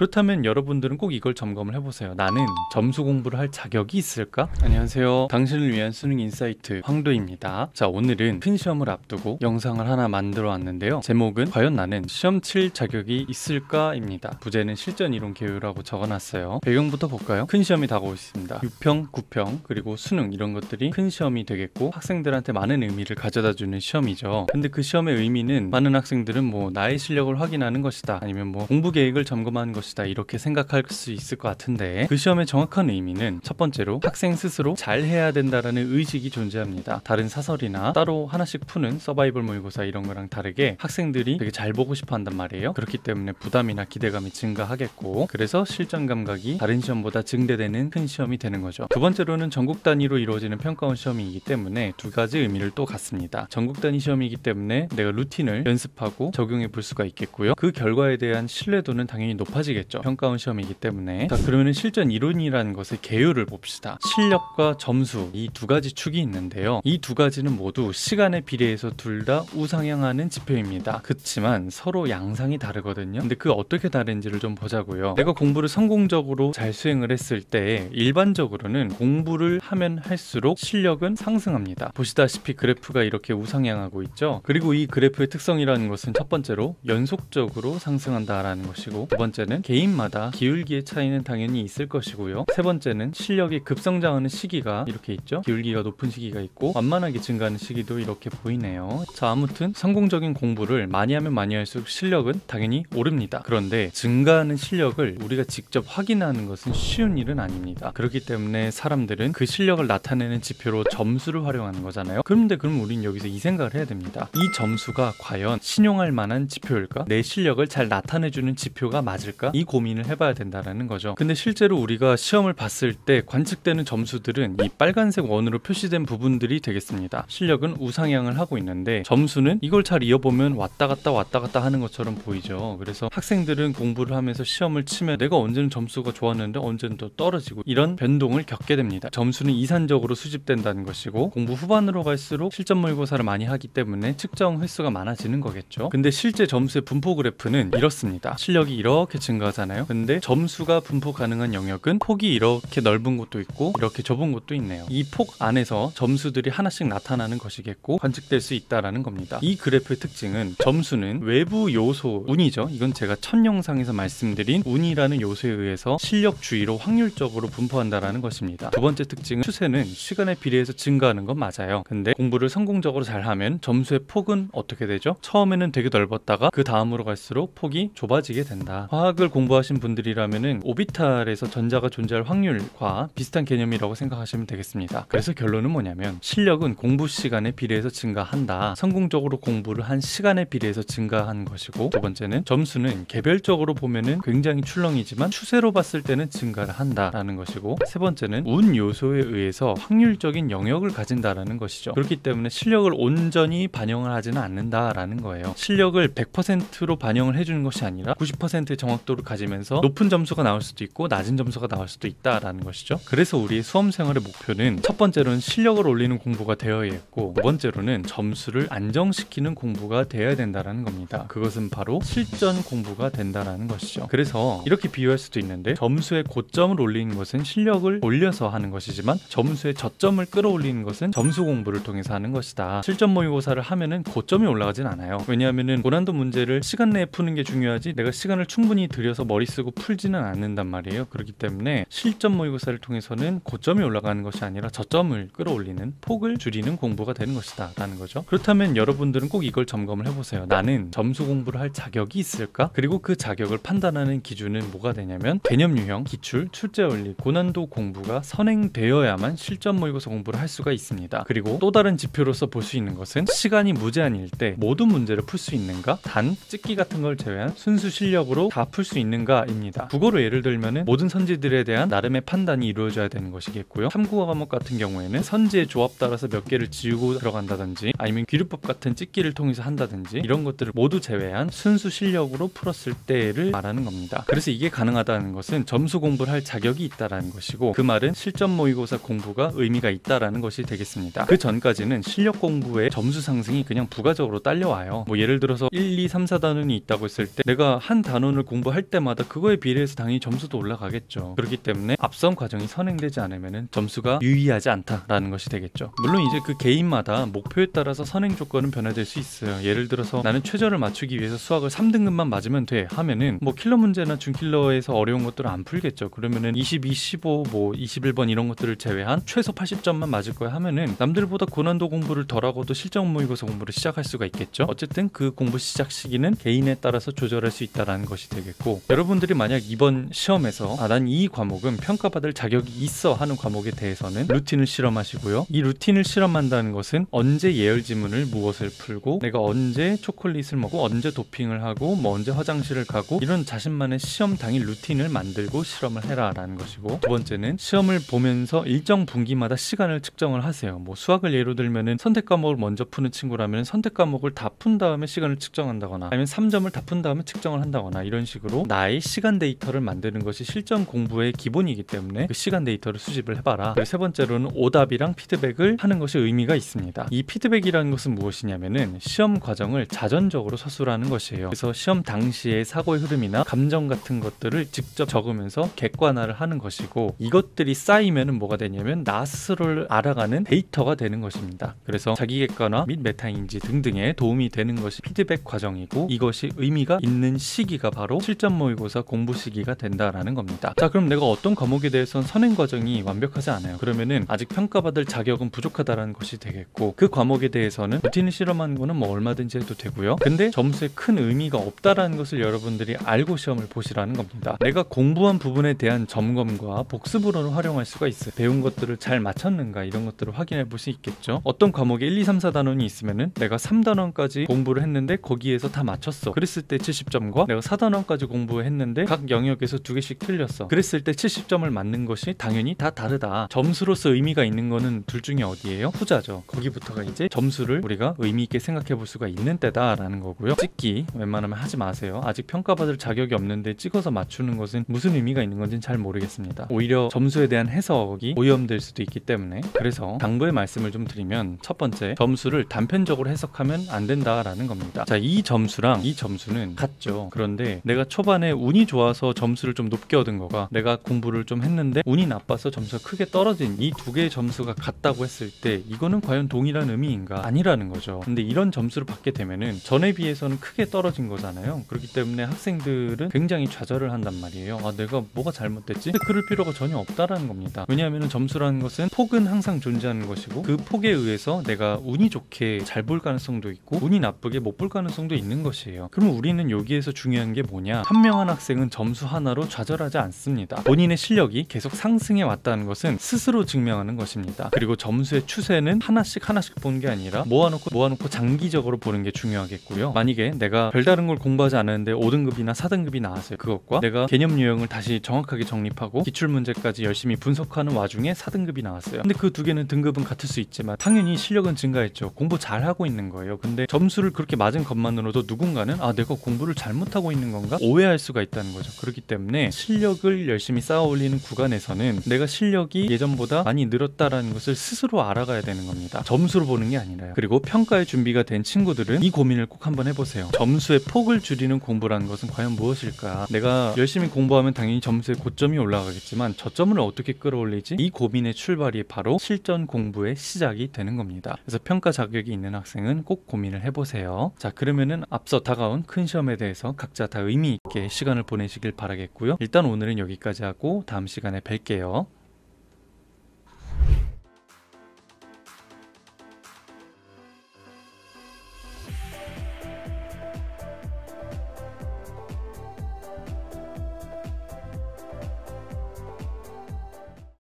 그렇다면 여러분들은 꼭 이걸 점검을 해보세요. 나는 점수 공부를 할 자격이 있을까? 안녕하세요. 당신을 위한 수능 인사이트 황도입니다. 자, 오늘은 큰 시험을 앞두고 영상을 하나 만들어 왔는데요. 제목은 과연 나는 시험 칠 자격이 있을까? 입니다. 부제는 실전 이론 계유라고 적어놨어요. 배경부터 볼까요? 큰 시험이 다가오고 있습니다. 6평, 9평, 그리고 수능 이런 것들이 큰 시험이 되겠고 학생들한테 많은 의미를 가져다주는 시험이죠. 근데 그 시험의 의미는 많은 학생들은 뭐 나의 실력을 확인하는 것이다, 아니면 뭐 공부 계획을 점검하는 것이다, 이렇게 생각할 수 있을 것 같은데, 그 시험의 정확한 의미는 첫 번째로 학생 스스로 잘해야 된다라는 의식이 존재합니다. 다른 사설이나 따로 하나씩 푸는 서바이벌 모의고사 이런 거랑 다르게 학생들이 되게 잘 보고 싶어 한단 말이에요. 그렇기 때문에 부담이나 기대감이 증가하겠고, 그래서 실전 감각이 다른 시험보다 증대되는 큰 시험이 되는 거죠. 두 번째로는 전국 단위로 이루어지는 평가원 시험이기 때문에 두 가지 의미를 또 갖습니다. 전국 단위 시험이기 때문에 내가 루틴을 연습하고 적용해 볼 수가 있겠고요. 그 결과에 대한 신뢰도는 당연히 높아지겠죠. 평가원 시험이기 때문에. 자, 그러면 실전 이론이라는 것의 개요를 봅시다. 실력과 점수, 이 두 가지 축이 있는데요. 이 두 가지는 모두 시간에 비례해서 둘 다 우상향하는 지표입니다. 그렇지만 서로 양상이 다르거든요. 근데 그 어떻게 다른지를 좀 보자고요. 내가 공부를 성공적으로 잘 수행을 했을 때 일반적으로는 공부를 하면 할수록 실력은 상승합니다. 보시다시피 그래프가 이렇게 우상향하고 있죠. 그리고 이 그래프의 특성이라는 것은 첫 번째로 연속적으로 상승한다라는 것이고, 두 번째는 개인마다 기울기의 차이는 당연히 있을 것이고요. 세 번째는 실력이 급성장하는 시기가 이렇게 있죠. 기울기가 높은 시기가 있고 완만하게 증가하는 시기도 이렇게 보이네요. 자, 아무튼 성공적인 공부를 많이 하면 많이 할수록 실력은 당연히 오릅니다. 그런데 증가하는 실력을 우리가 직접 확인하는 것은 쉬운 일은 아닙니다. 그렇기 때문에 사람들은 그 실력을 나타내는 지표로 점수를 활용하는 거잖아요. 그런데 그럼 우린 여기서 이 생각을 해야 됩니다. 이 점수가 과연 신용할 만한 지표일까? 내 실력을 잘 나타내주는 지표가 맞을까? 이 고민을 해봐야 된다는 거죠. 근데 실제로 우리가 시험을 봤을 때 관측되는 점수들은 이 빨간색 원으로 표시된 부분들이 되겠습니다. 실력은 우상향을 하고 있는데 점수는 이걸 잘 이어보면 왔다 갔다 하는 것처럼 보이죠. 그래서 학생들은 공부를 하면서 시험을 치면 내가 언제는 점수가 좋았는데 언제는 또 떨어지고, 이런 변동을 겪게 됩니다. 점수는 이산적으로 수집된다는 것이고, 공부 후반으로 갈수록 실전 모의고사를 많이 하기 때문에 측정 횟수가 많아지는 거겠죠. 근데 실제 점수의 분포 그래프는 이렇습니다. 실력이 이렇게 증가하잖아요. 근데 점수가 분포 가능한 영역은 폭이 이렇게 넓은 곳도 있고 이렇게 좁은 곳도 있네요. 이 폭 안에서 점수들이 하나씩 나타나는 것이겠고 관측될 수 있다라는 겁니다. 이 그래프의 특징은 점수는 외부 요소, 운이죠. 이건 제가 첫 영상에서 말씀드린 운이라는 요소에 의해서 실력 주위로 확률적으로 분포한다라는 것입니다. 두 번째 특징은 추세는 시간에 비례해서 증가하는 건 맞아요. 근데 공부를 성공적으로 잘하면 점수의 폭은 어떻게 되죠? 처음에는 되게 넓었다가 그 다음으로 갈수록 폭이 좁아지게 된다. 화학을 공부하신 분들이라면은 오비탈에서 전자가 존재할 확률과 비슷한 개념이라고 생각하시면 되겠습니다. 그래서 결론은 뭐냐면 실력은 공부 시간에 비례해서 증가한다. 성공적으로 공부를 한 시간에 비례해서 증가한 것이고, 두 번째는 점수는 개별적으로 보면은 굉장히 출렁이지만 추세로 봤을 때는 증가를 한다라는 것이고, 세 번째는 운 요소에 의해서 확률적인 영역을 가진다라는 것이죠. 그렇기 때문에 실력을 온전히 반영을 하지는 않는다라는 거예요. 실력을 100%로 반영을 해주는 것이 아니라 90%의 정확도를 가지면서 높은 점수가 나올 수도 있고 낮은 점수가 나올 수도 있다라는 것이죠. 그래서 우리의 수험 생활의 목표는 첫 번째로는 실력을 올리는 공부가 되어야 했고, 두 번째로는 점수를 안정시키는 공부가 되어야 된다라는 겁니다. 그것은 바로 실전 공부가 된다라는 것이죠. 그래서 이렇게 비유할 수도 있는데, 점수의 고점을 올리는 것은 실력을 올려서 하는 것이지만 점수의 저점을 끌어올리는 것은 점수 공부를 통해서 하는 것이다. 실전 모의고사를 하면은 고점이 올라가진 않아요. 왜냐하면은 고난도 문제를 시간 내에 푸는 게 중요하지 내가 시간을 충분히 들여서 머리 쓰고 풀지는 않는단 말이에요. 그렇기 때문에 실전 모의고사를 통해서는 고점이 올라가는 것이 아니라 저점을 끌어올리는, 폭을 줄이는 공부가 되는 것이다 라는 거죠. 그렇다면 여러분들은 꼭 이걸 점검을 해보세요. 나는 점수 공부를 할 자격이 있을까? 그리고 그 자격을 판단하는 기준은 뭐가 되냐면 개념 유형, 기출, 출제 원리, 고난도 공부가 선행되어야만 실전 모의고사 공부를 할 수가 있습니다. 그리고 또 다른 지표로서 볼 수 있는 것은 시간이 무제한일 때 모든 문제를 풀 수 있는가, 단 찍기 같은 걸 제외한 순수 실력으로 다 풀 수 있는가입니다. 국어로 예를 들면은 모든 선지들에 대한 나름의 판단이 이루어져야 되는 것이겠고요. 탐구어 과목 같은 경우에는 선지의 조합 따라서 몇 개를 지우고 들어간다든지, 아니면 기류법 같은 찍기를 통해서 한다든지, 이런 것들을 모두 제외한 순수 실력으로 풀었을 때를 말하는 겁니다. 그래서 이게 가능하다는 것은 점수 공부를 할 자격이 있다라는 것이고, 그 말은 실전 모의고사 공부가 의미가 있다라는 것이 되겠습니다. 그 전까지는 실력 공부의 점수 상승이 그냥 부가적으로 딸려와요. 뭐 예를 들어서 1, 2, 3, 4단원이 있다고 했을 때 내가 한 단원을 공부할 때마다 그거에 비례해서 당연히 점수도 올라가겠죠. 그렇기 때문에 앞선 과정이 선행되지 않으면 점수가 유의하지 않다라는 것이 되겠죠. 물론 이제 그 개인마다 목표에 따라서 선행 조건은 변화될 수 있어요. 예를 들어서 나는 최저를 맞추기 위해서 수학을 3등급만 맞으면 돼 하면은 뭐 킬러 문제나 준킬러에서 어려운 것들은 안 풀겠죠. 그러면은 22, 15, 뭐 21번 이런 것들을 제외한 최소 80점만 맞을 거야 하면은 남들보다 고난도 공부를 덜하고도 실전 모의고사 공부를 시작할 수가 있겠죠. 어쨌든 그 공부 시작 시기는 개인에 따라서 조절할 수 있다라는 것이 되겠고, 여러분들이 만약 이번 시험에서 난 이 과목은 평가받을 자격이 있어 하는 과목에 대해서는 루틴을 실험하시고요. 이 루틴을 실험한다는 것은 언제 예열 지문을 무엇을 풀고 내가 언제 초콜릿을 먹고 언제 도핑을 하고 뭐 언제 화장실을 가고 이런 자신만의 시험 당일 루틴을 만들고 실험을 해라 라는 것이고, 두 번째는 시험을 보면서 일정 분기마다 시간을 측정을 하세요. 뭐 수학을 예로 들면은 선택 과목을 먼저 푸는 친구라면 선택 과목을 다 푼 다음에 시간을 측정한다거나 아니면 3점을 다 푼 다음에 측정을 한다거나 이런 식으로 나의 시간 데이터를 만드는 것이 실전 공부의 기본이기 때문에 그 시간 데이터를 수집을 해봐라. 그리고 세 번째로는 오답이랑 피드백을 하는 것이 의미가 있습니다. 이 피드백이라는 것은 무엇이냐면은 시험 과정을 자전적으로 서술하는 것이에요. 그래서 시험 당시의 사고의 흐름이나 감정 같은 것들을 직접 적으면서 객관화를 하는 것이고, 이것들이 쌓이면은 뭐가 되냐면 나 스스로를 알아가는 데이터가 되는 것입니다. 그래서 자기 객관화 및 메타인지 등등에 도움이 되는 것이 피드백 과정이고, 이것이 의미가 있는 시기가 바로 실전 모의고사 공부 시기가 된다라는 겁니다. 자, 그럼 내가 어떤 과목에 대해서는 선행 과정이 완벽하지 않아요. 그러면은 아직 평가받을 자격은 부족하다라는 것이 되겠고, 그 과목에 대해서는 루틴을 실험하는 거는 뭐 얼마든지 해도 되고요. 근데 점수에 큰 의미가 없다라는 것을 여러분들이 알고 시험을 보시라는 겁니다. 내가 공부한 부분에 대한 점검과 복습으로는 활용할 수가 있어요. 배운 것들을 잘 맞췄는가 이런 것들을 확인해 볼 수 있겠죠. 어떤 과목에 1, 2, 3, 4단원이 있으면은 내가 3단원까지 공부를 했는데 거기에서 다 맞췄어. 그랬을 때 70점과 내가 4단원까지 공부했는데 각 영역에서 2개씩 틀렸어. 그랬을 때 70점을 맞는 것이 당연히 다 다르다. 점수로서 의미가 있는 거는 둘 중에 어디예요? 후자죠. 거기부터가 이제 점수를 우리가 의미 있게 생각해 볼 수가 있는 때다라는 거고요. 찍기 웬만하면 하지 마세요. 아직 평가받을 자격이 없는데 찍어서 맞추는 것은 무슨 의미가 있는 건지는 잘 모르겠습니다. 오히려 점수에 대한 해석이 오염될 수도 있기 때문에, 그래서 당부의 말씀을 좀 드리면, 첫 번째, 점수를 단편적으로 해석하면 안 된다라는 겁니다. 자, 이 점수랑 이 점수는 같죠. 그런데 내가 초반에 운이 좋아서 점수를 좀 높게 얻은 거가 내가 공부를 좀 했는데 운이 나빠서 점수가 크게 떨어진 이 두 개의 점수가 같다고 했을 때 이거는 과연 동일한 의미인가? 아니라는 거죠. 근데 이런 점수를 받게 되면은 전에 비해서는 크게 떨어진 거잖아요. 그렇기 때문에 학생들은 굉장히 좌절을 한단 말이에요. 내가 뭐가 잘못됐지? 근데 그럴 필요가 전혀 없다라는 겁니다. 왜냐하면 점수라는 것은 폭은 항상 존재하는 것이고, 그 폭에 의해서 내가 운이 좋게 잘 볼 가능성도 있고 운이 나쁘게 못 볼 가능성도 있는 것이에요. 그럼 우리는 여기에서 중요한 게 뭐냐? 현명한 학생은 점수 하나로 좌절하지 않습니다. 본인의 실력이 계속 상승해 왔다는 것은 스스로 증명하는 것입니다. 그리고 점수의 추세는 하나씩 보는 게 아니라 모아놓고 장기적으로 보는 게 중요하겠고요. 만약에 내가 별다른 걸 공부하지 않았는데 5등급이나 4등급이 나왔어요. 그것과 내가 개념 유형을 다시 정확하게 정립하고 기출문제까지 열심히 분석하는 와중에 4등급이 나왔어요. 근데 그 두 개는 등급은 같을 수 있지만 당연히 실력은 증가했죠. 공부 잘하고 있는 거예요. 근데 점수를 그렇게 맞은 것만으로도 누군가는 내가 공부를 잘못하고 있는 건가? 오해할 수가 있다는 거죠. 그렇기 때문에 실력을 열심히 쌓아 올리는 구간에서는 내가 실력이 예전보다 많이 늘었다라는 것을 스스로 알아가야 되는 겁니다. 점수로 보는 게 아니라요. 그리고 평가에 준비가 된 친구들은 이 고민을 꼭 한번 해보세요. 점수의 폭을 줄이는 공부라는 것은 과연 무엇일까? 내가 열심히 공부하면 당연히 점수의 고점이 올라가겠지만 저점을 어떻게 끌어올리지? 이 고민의 출발이 바로 실전 공부의 시작이 되는 겁니다. 그래서 평가 자격이 있는 학생은 꼭 고민을 해보세요. 자, 그러면은 앞서 다가온 큰 시험에 대해서 각자 다 의미 있게 시간을 보내시길 바라겠고요. 일단 오늘은 여기까지 하고 다음 시간에 뵐게요.